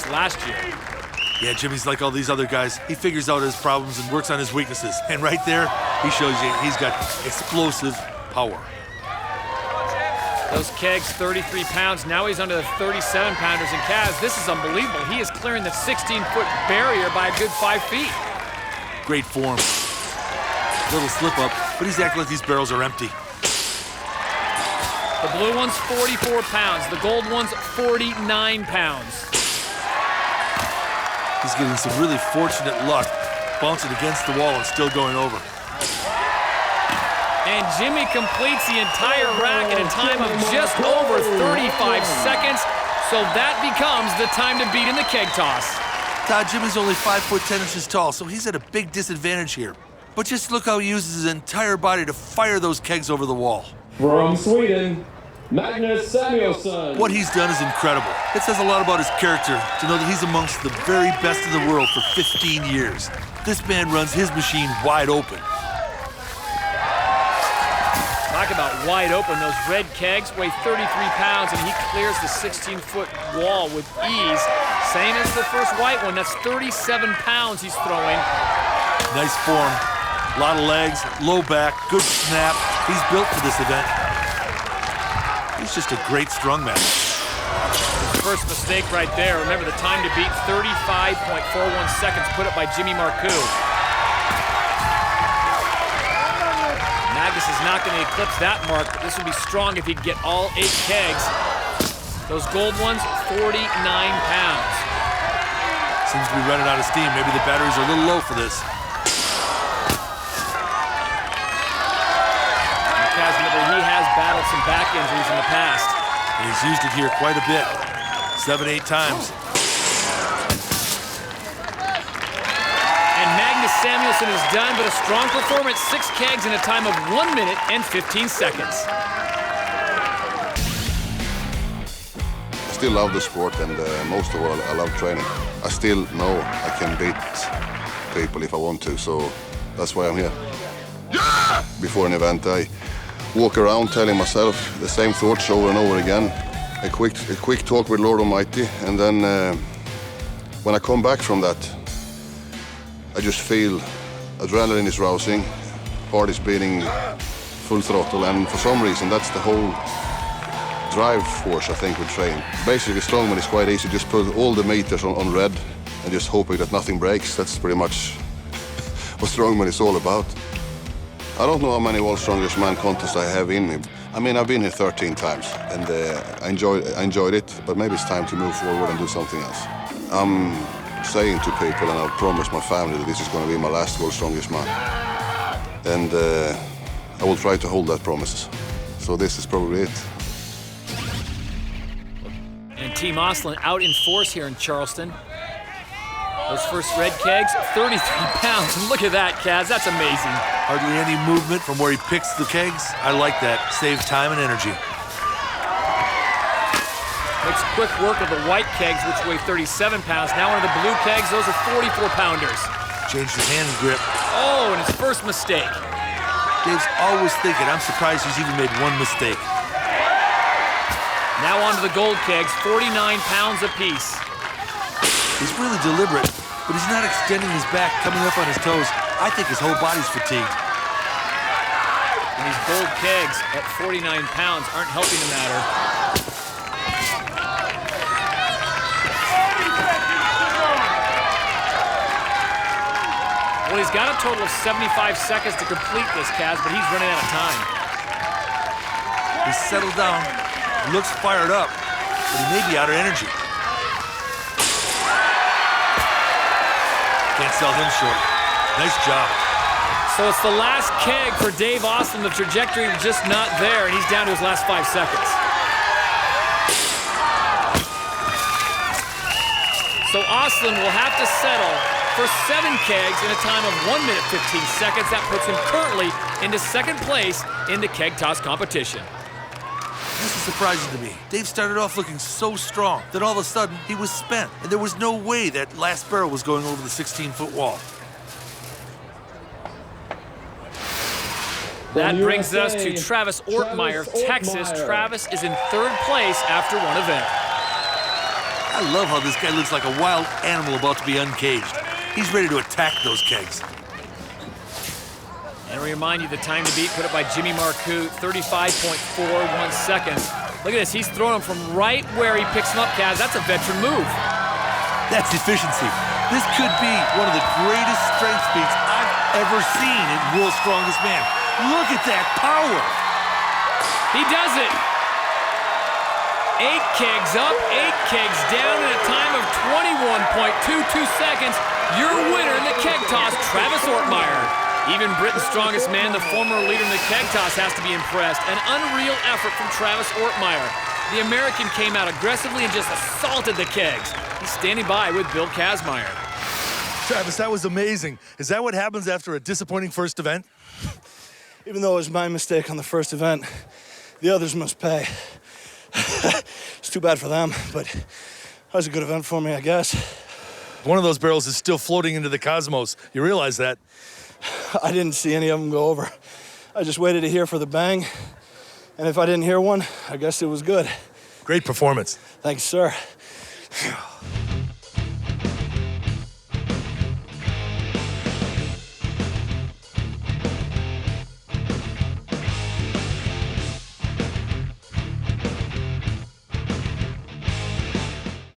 last year. Yeah, Jimmy's like all these other guys. He figures out his problems and works on his weaknesses. And right there, he shows you he's got explosive power. Those kegs, 33 pounds. Now he's under the 37-pounders. And Kaz, this is unbelievable. He is clearing the 16-foot barrier by a good 5 feet. Great form. Little slip up, but he's acting like these barrels are empty. The blue one's 44 pounds. The gold one's 49 pounds. He's getting some really fortunate luck, bouncing against the wall and still going over. And Jimmy completes the entire rack in a time of just over 35 seconds, so that becomes the time to beat in the keg toss. Todd, Jimmy's only 5'10" tall, so he's at a big disadvantage here. But just look how he uses his entire body to fire those kegs over the wall. From Sweden, Magnus Samuelson. What he's done is incredible. It says a lot about his character to know that he's amongst the very best in the world for 15 years. This man runs his machine wide open. Talk about wide open. Those red kegs weigh 33 pounds, and he clears the 16-foot wall with ease. Same as the first white one. That's 37 pounds he's throwing. Nice form. A lot of legs, low back, good snap. He's built for this event. He's just a great strongman. First mistake right there. Remember, the time to beat, 35.41 seconds, put up by Jimmy Marcu. Magnus is not going to eclipse that mark, but this would be strong if he'd get all 8 kegs. Those gold ones, 49 pounds. Seems to be running out of steam. Maybe the batteries are a little low for this. He has battled some back injuries in the past. And he's used it here quite a bit. 7-8 times. And Magnus Samuelson is done, but a strong performance, 6 kegs in a time of 1 minute and 15 seconds. I still love the sport, and most of all, I love training. I still know I can beat people if I want to, so that's why I'm here. Yeah! Before an event, I walk around telling myself the same thoughts over and over again. A quick talk with Lord Almighty, and then when I come back from that, I just feel adrenaline is rousing, heart is beating full throttle, and for some reason that's the whole drive force I think we train. Basically, strongman is quite easy. Just put all the meters on red and just hoping that nothing breaks. That's pretty much what strongman is all about. I don't know how many World's Strongest Man contests I have in me. I mean, I've been here 13 times, and I enjoyed it, but maybe it's time to move forward and do something else. I'm saying to people, and I've promised my family that this is going to be my last World's Strongest Man. And I will try to hold that promise. So this is probably it. And Team Iceland out in force here in Charleston. Those first red kegs, 33 pounds. Look at that, Kaz. That's amazing. Hardly any movement from where he picks the kegs. I like that. Saves time and energy. Makes quick work of the white kegs, which weigh 37 pounds. Now one of the blue kegs, those are 44-pounders. Changed his hand grip. Oh, and his first mistake. Dave's always thinking. I'm surprised he's even made one mistake. Now on to the gold kegs, 49 pounds apiece. He's really deliberate, but he's not extending his back, coming up on his toes. I think his whole body's fatigued. And these gold kegs at 49 pounds aren't helping the matter. Well, he's got a total of 75 seconds to complete this, Kaz, but he's running out of time. He's settled down, looks fired up, but he may be out of energy. Can't sell him short. Nice job. So it's the last keg for Dave Austin. The trajectory was just not there, and he's down to his last 5 seconds. So Austin will have to settle for 7 kegs in a time of 1 minute 15 seconds. That puts him currently into second place in the keg toss competition. This is surprising to me. Dave started off looking so strong that all of a sudden he was spent, and there was no way that last barrel was going over the 16-foot wall. That brings us to Travis Ortmeyer of Texas. Travis is in 3rd place after one event. I love how this guy looks like a wild animal about to be uncaged. He's ready to attack those kegs. And we remind you the time to beat put up by Jimmy Marcu, 35.41 seconds. Look at this, he's throwing them from right where he picks them up, Kaz. That's a veteran move. That's efficiency. This could be one of the greatest strength feats I've ever seen in World's Strongest Man. Look at that power. He does it. 8 kegs up, 8 kegs down in a time of 21.22 seconds. Your winner in the keg toss, Travis Ortmeyer. Even Britain's strongest man, the former leader in the keg toss, has to be impressed. An unreal effort from Travis Ortmeyer. The American came out aggressively and just assaulted the kegs. He's standing by with Bill Kazmaier. Travis, that was amazing. Is that what happens after a disappointing first event? Even though it was my mistake on the first event, the others must pay. It's too bad for them, but that was a good event for me, I guess. One of those barrels is still floating into the cosmos. You realize that? I didn't see any of them go over. I just waited to hear for the bang, and if I didn't hear one, I guess it was good. Great performance. Thanks, sir.